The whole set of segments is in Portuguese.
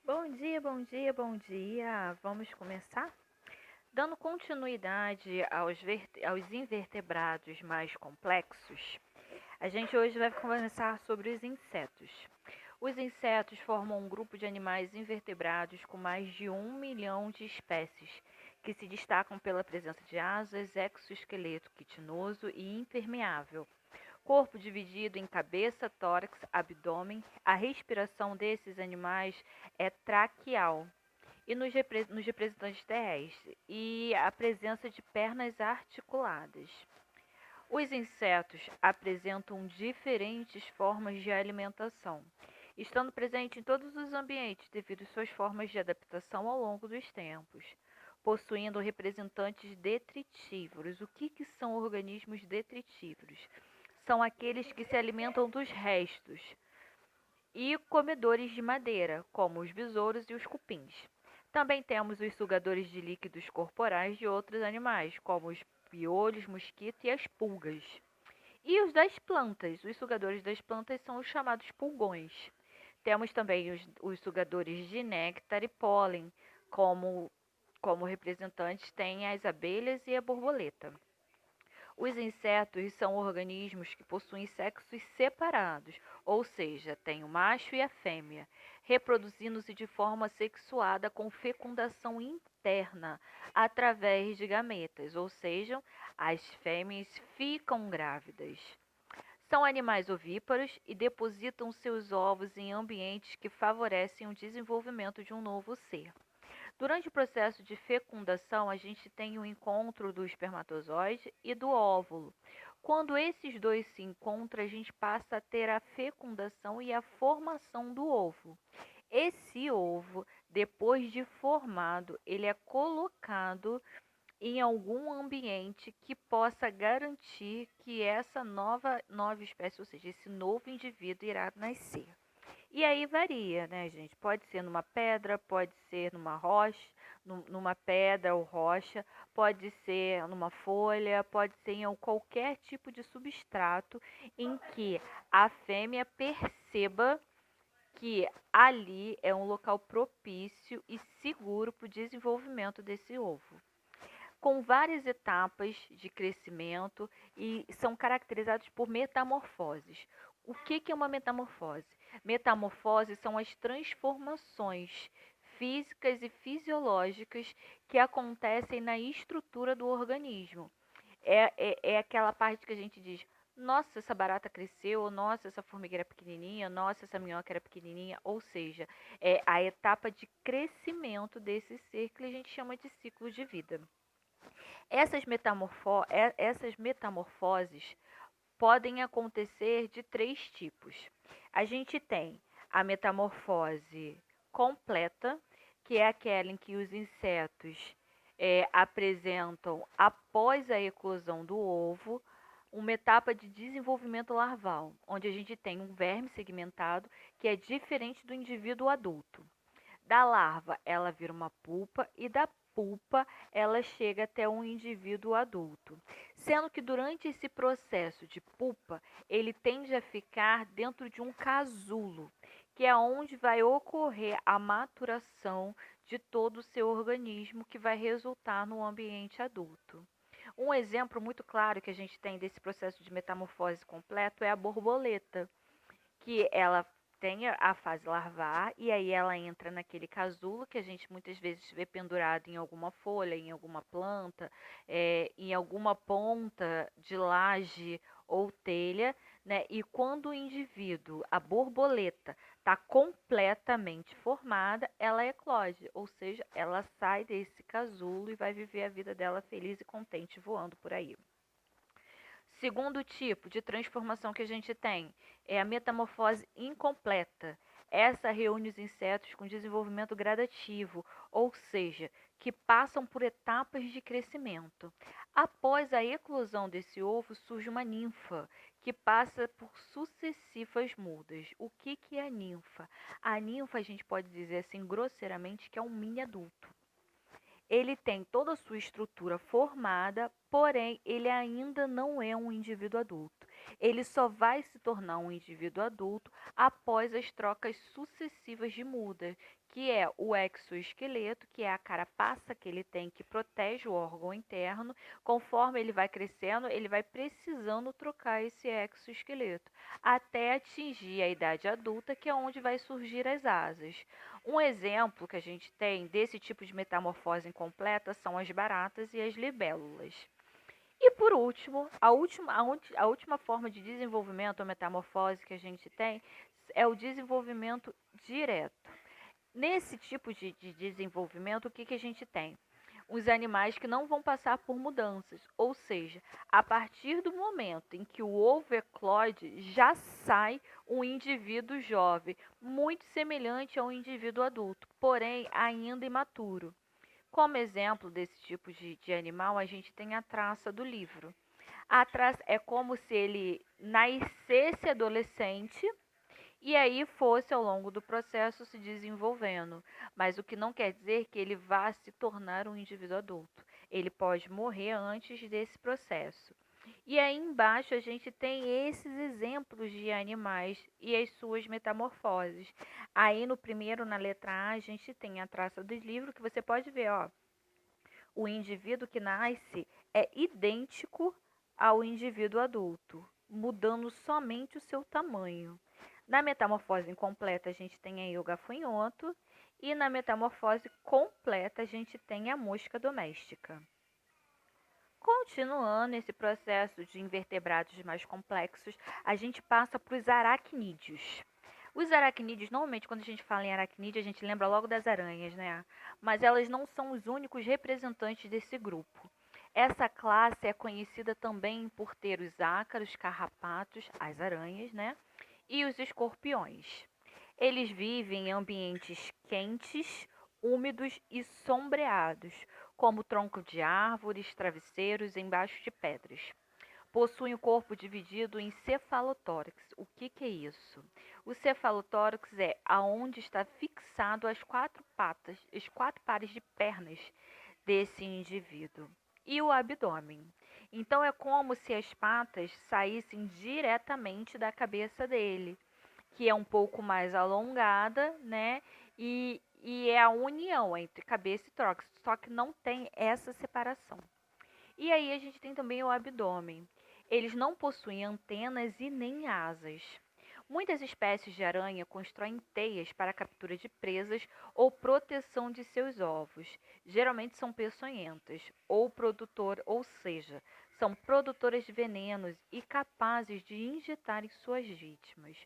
Bom dia, bom dia, bom dia. Vamos começar? Dando continuidade aos invertebrados mais complexos, a gente hoje vai conversar sobre os insetos. Os insetos formam um grupo de animais invertebrados com mais de 1 milhão de espécies, que se destacam pela presença de asas, exoesqueleto quitinoso e impermeável. Corpo dividido em cabeça, tórax, abdômen. A respiração desses animais é traqueal e nos representantes terrestres, e a presença de pernas articuladas. Os insetos apresentam diferentes formas de alimentação, estando presente em todos os ambientes devido às suas formas de adaptação ao longo dos tempos. Possuindo representantes detritívoros. O que são organismos detritívoros? São aqueles que se alimentam dos restos e comedores de madeira, como os besouros e os cupins. Também temos os sugadores de líquidos corporais de outros animais, como os piolhos, mosquitos e as pulgas. E os das plantas. Os sugadores das plantas são os chamados pulgões. Temos também os sugadores de néctar e pólen, como representantes têm as abelhas e a borboleta. Os insetos são organismos que possuem sexos separados, ou seja, têm o macho e a fêmea, reproduzindo-se de forma sexuada com fecundação interna através de gametas, ou seja, as fêmeas ficam grávidas. São animais ovíparos e depositam seus ovos em ambientes que favorecem o desenvolvimento de um novo ser. Durante o processo de fecundação, a gente tem o encontro do espermatozoide e do óvulo. Quando esses dois se encontram, a gente passa a ter a fecundação e a formação do ovo. Esse ovo, depois de formado, ele é colocado em algum ambiente que possa garantir que essa nova espécie, ou seja, esse novo indivíduo irá nascer. E aí varia, né, gente? Pode ser numa pedra, pode ser numa rocha, numa pedra ou rocha, pode ser numa folha, pode ser em qualquer tipo de substrato em que a fêmea perceba que ali é um local propício e seguro para o desenvolvimento desse ovo, com várias etapas de crescimento e são caracterizados por metamorfoses. O que é uma metamorfose? Metamorfoses são as transformações físicas e fisiológicas que acontecem na estrutura do organismo. É aquela parte que a gente diz: nossa, essa barata cresceu, nossa, essa formiga era pequenininha, nossa, essa minhoca era pequenininha. Ou seja, é a etapa de crescimento desse ser que a gente chama de ciclo de vida. Essas metamorfoses podem acontecer de três tipos. A gente tem a metamorfose completa, que é aquela em que os insetos apresentam, após a eclosão do ovo, uma etapa de desenvolvimento larval, onde a gente tem um verme segmentado que é diferente do indivíduo adulto. Da larva, ela vira uma pupa e da pulpa ela chega até um indivíduo adulto. Sendo que durante esse processo de pupa, ele tende a ficar dentro de um casulo, que é onde vai ocorrer a maturação de todo o seu organismo, que vai resultar no ambiente adulto. Um exemplo muito claro que a gente tem desse processo de metamorfose completo é a borboleta, que ela tem a fase larvar e aí ela entra naquele casulo que a gente muitas vezes vê pendurado em alguma folha, em alguma planta, em alguma ponta de laje ou telha, né? E quando o indivíduo, a borboleta, está completamente formada, ela eclode, ou seja, ela sai desse casulo e vai viver a vida dela feliz e contente voando por aí. Segundo tipo de transformação que a gente tem é a metamorfose incompleta. Essa reúne os insetos com desenvolvimento gradativo, ou seja, que passam por etapas de crescimento. Após a eclosão desse ovo, surge uma ninfa, que passa por sucessivas mudas. O que é a ninfa? A ninfa, a gente pode dizer assim grosseiramente, que é um mini adulto. Ele tem toda a sua estrutura formada, porém ele ainda não é um indivíduo adulto. Ele só vai se tornar um indivíduo adulto após as trocas sucessivas de muda, que é o exoesqueleto, que é a carapaça que ele tem que protege o órgão interno. Conforme ele vai crescendo, ele vai precisando trocar esse exoesqueleto, até atingir a idade adulta, que é onde vai surgir as asas. Um exemplo que a gente tem desse tipo de metamorfose incompleta são as baratas e as libélulas. E por último, a última forma de desenvolvimento ou metamorfose que a gente tem é o desenvolvimento direto. Nesse tipo de desenvolvimento, o que a gente tem? Os animais que não vão passar por mudanças, ou seja, a partir do momento em que o ovo eclode, já sai um indivíduo jovem, muito semelhante a um indivíduo adulto, porém ainda imaturo. Como exemplo desse tipo de animal, a gente tem a traça do livro. A traça é como se ele nascesse adolescente e aí fosse ao longo do processo se desenvolvendo. Mas o que não quer dizer que ele vá se tornar um indivíduo adulto. Ele pode morrer antes desse processo. E aí embaixo a gente tem esses exemplos de animais e as suas metamorfoses. Aí no primeiro, na letra A, a gente tem a traça do livro, que você pode ver, ó. O indivíduo que nasce é idêntico ao indivíduo adulto, mudando somente o seu tamanho. Na metamorfose incompleta, a gente tem aí o gafanhoto, e na metamorfose completa, a gente tem a mosca doméstica. Continuando esse processo de invertebrados mais complexos, a gente passa para os aracnídeos. Os aracnídeos, normalmente quando a gente fala em aracnídeo, a gente lembra logo das aranhas, né? Mas elas não são os únicos representantes desse grupo. Essa classe é conhecida também por ter os ácaros, carrapatos, as aranhas, né? E os escorpiões. Eles vivem em ambientes quentes, úmidos e sombreados, como tronco de árvores, travesseiros embaixo de pedras. Possuem o corpo dividido em cefalotórax. O que é isso? O cefalotórax é aonde está fixado as quatro patas, os quatro pares de pernas desse indivíduo. E o abdômen. Então é como se as patas saíssem diretamente da cabeça dele, que é um pouco mais alongada, né? E é a união entre cabeça e tórax, só que não tem essa separação. E aí a gente tem também o abdômen. Eles não possuem antenas e nem asas. Muitas espécies de aranha constroem teias para a captura de presas ou proteção de seus ovos. Geralmente são peçonhentas ou seja, são produtoras de venenos e capazes de injetar em suas vítimas.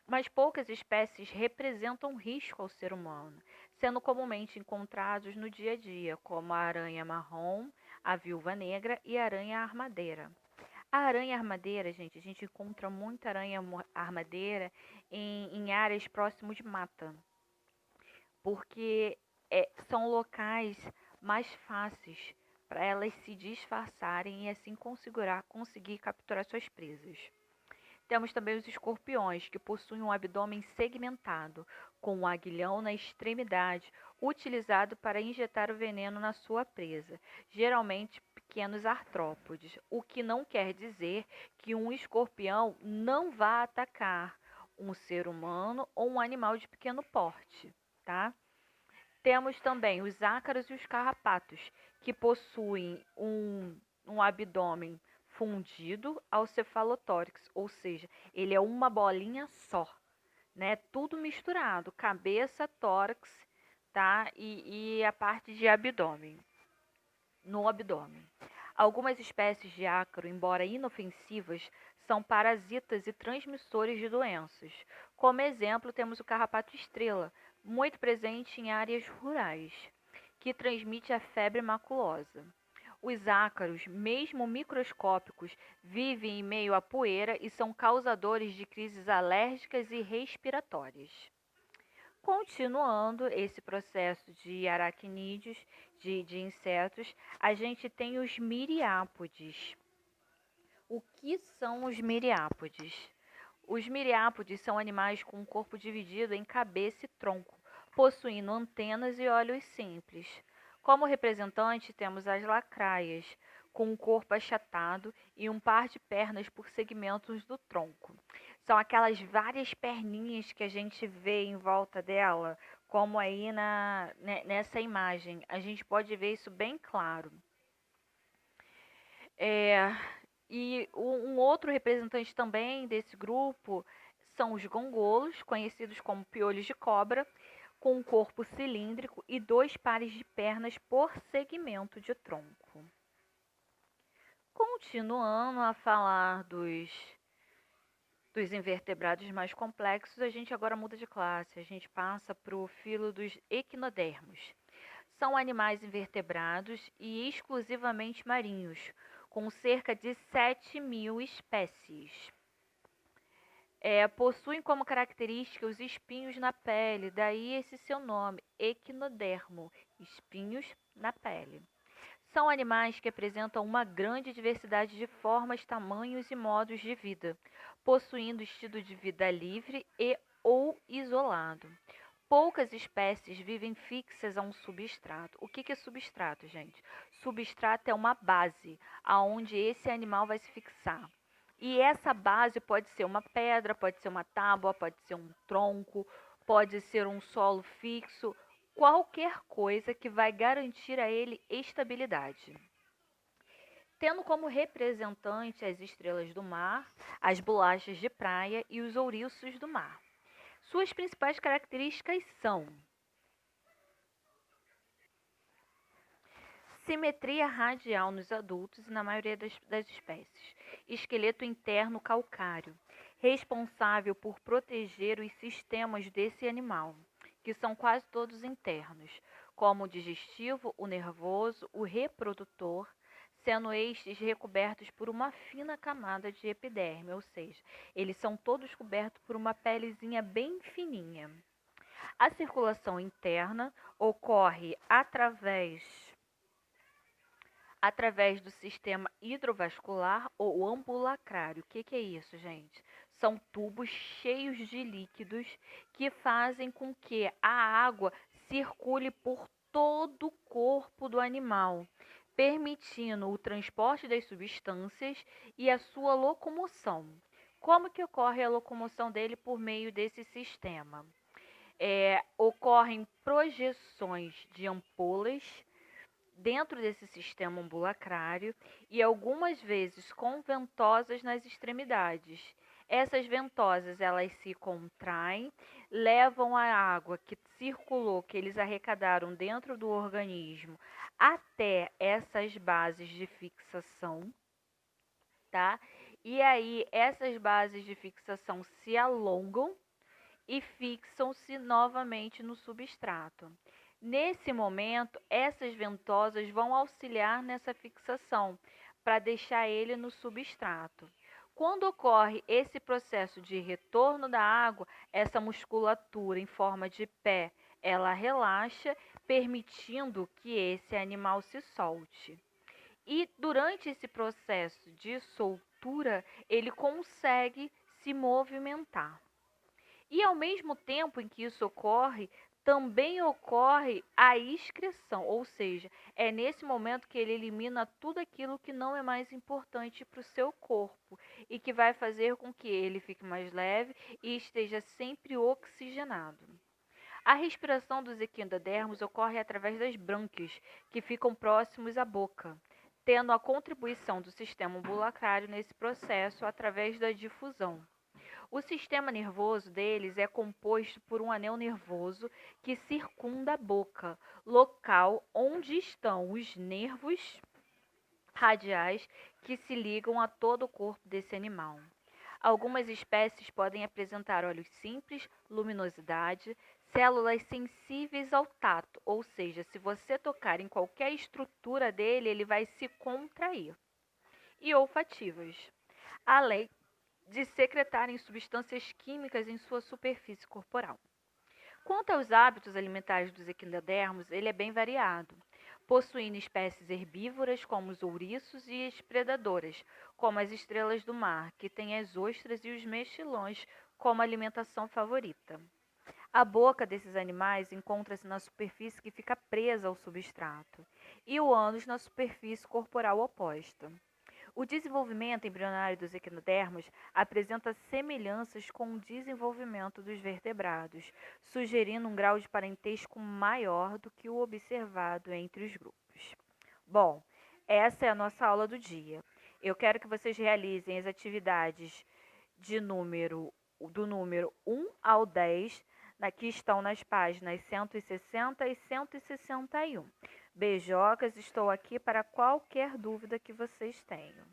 Mas poucas espécies representam risco ao ser humano, sendo comumente encontrados no dia a dia, como a aranha marrom, a viúva negra e a aranha armadeira. A aranha armadeira, gente, a gente encontra muita aranha armadeira em áreas próximas de mata, porque são locais mais fáceis para elas se disfarçarem e assim conseguir capturar suas presas. Temos também os escorpiões, que possuem um abdômen segmentado, com um aguilhão na extremidade, utilizado para injetar o veneno na sua presa, geralmente pequenos artrópodes, o que não quer dizer que um escorpião não vá atacar um ser humano ou um animal de pequeno porte, tá? Temos também os ácaros e os carrapatos, que possuem um abdômen fundido ao cefalotórax, ou seja, ele é uma bolinha só, né? Tudo misturado, cabeça, tórax, tá? E a parte de abdômen, no abdômen. Algumas espécies de ácaro, embora inofensivas, são parasitas e transmissores de doenças. Como exemplo, temos o carrapato estrela, muito presente em áreas rurais, que transmite a febre maculosa. Os ácaros, mesmo microscópicos, vivem em meio à poeira e são causadores de crises alérgicas e respiratórias. Continuando esse processo de aracnídeos, de insetos, a gente tem os miriápodes. O que são os miriápodes? Os miriápodes são animais com um corpo dividido em cabeça e tronco, possuindo antenas e olhos simples. Como representante, temos as lacraias, com um corpo achatado e um par de pernas por segmentos do tronco. São aquelas várias perninhas que a gente vê em volta dela, como aí nessa imagem. A gente pode ver isso bem claro. É, e um outro representante também desse grupo são os gongolos, conhecidos como piolhos de cobra, com um corpo cilíndrico e 2 pares de pernas por segmento de tronco. Continuando a falar dos invertebrados mais complexos, a gente agora muda de classe. A gente passa para o filo dos equinodermos. São animais invertebrados e exclusivamente marinhos, com cerca de 7.000 espécies. Possuem como característica os espinhos na pele, daí esse seu nome, equinodermo, espinhos na pele. São animais que apresentam uma grande diversidade de formas, tamanhos e modos de vida, possuindo estilo de vida livre e ou isolado. Poucas espécies vivem fixas a um substrato. O que é substrato, gente? Substrato é uma base aonde esse animal vai se fixar. E essa base pode ser uma pedra, pode ser uma tábua, pode ser um tronco, pode ser um solo fixo, qualquer coisa que vai garantir a ele estabilidade. Tendo como representante as estrelas do mar, as bolachas de praia e os ouriços do mar. Suas principais características são simetria radial nos adultos e na maioria das espécies, esqueleto interno calcário, responsável por proteger os sistemas desse animal, que são quase todos internos, como o digestivo, o nervoso, o reprodutor, sendo estes recobertos por uma fina camada de epiderme, ou seja, eles são todos cobertos por uma pelezinha bem fininha. A circulação interna ocorre através do sistema hidrovascular ou ambulacrário. O que é isso, gente? São tubos cheios de líquidos que fazem com que a água circule por todo o corpo do animal, permitindo o transporte das substâncias e a sua locomoção. Como que ocorre a locomoção dele por meio desse sistema? Ocorrem projeções de ampolas dentro desse sistema ambulacrário e algumas vezes com ventosas nas extremidades. Essas ventosas elas se contraem, levam a água que circulou, que eles arrecadaram dentro do organismo, até essas bases de fixação, tá? E aí essas bases de fixação se alongam e fixam-se novamente no substrato. Nesse momento, essas ventosas vão auxiliar nessa fixação para deixar ele no substrato. Quando ocorre esse processo de retorno da água, essa musculatura em forma de pé, ela relaxa, permitindo que esse animal se solte. E durante esse processo de soltura, ele consegue se movimentar. E ao mesmo tempo em que isso ocorre, também ocorre a excreção, ou seja, é nesse momento que ele elimina tudo aquilo que não é mais importante para o seu corpo e que vai fazer com que ele fique mais leve e esteja sempre oxigenado. A respiração dos equinodermos ocorre através das brânquias, que ficam próximos à boca, tendo a contribuição do sistema ambulacrário nesse processo através da difusão. O sistema nervoso deles é composto por um anel nervoso que circunda a boca, local onde estão os nervos radiais que se ligam a todo o corpo desse animal. Algumas espécies podem apresentar olhos simples, luminosidade, células sensíveis ao tato, ou seja, se você tocar em qualquer estrutura dele, ele vai se contrair, e olfativas, além de secretarem substâncias químicas em sua superfície corporal. Quanto aos hábitos alimentares dos equinodermos, ele é bem variado, possuindo espécies herbívoras como os ouriços e as predadoras, como as estrelas do mar, que têm as ostras e os mexilhões como alimentação favorita. A boca desses animais encontra-se na superfície que fica presa ao substrato, e o ânus na superfície corporal oposta. O desenvolvimento embrionário dos equinodermos apresenta semelhanças com o desenvolvimento dos vertebrados, sugerindo um grau de parentesco maior do que o observado entre os grupos. Bom, essa é a nossa aula do dia. Eu quero que vocês realizem as atividades do número 1 ao 10, que estão nas páginas 160 e 161. Beijocas, estou aqui para qualquer dúvida que vocês tenham.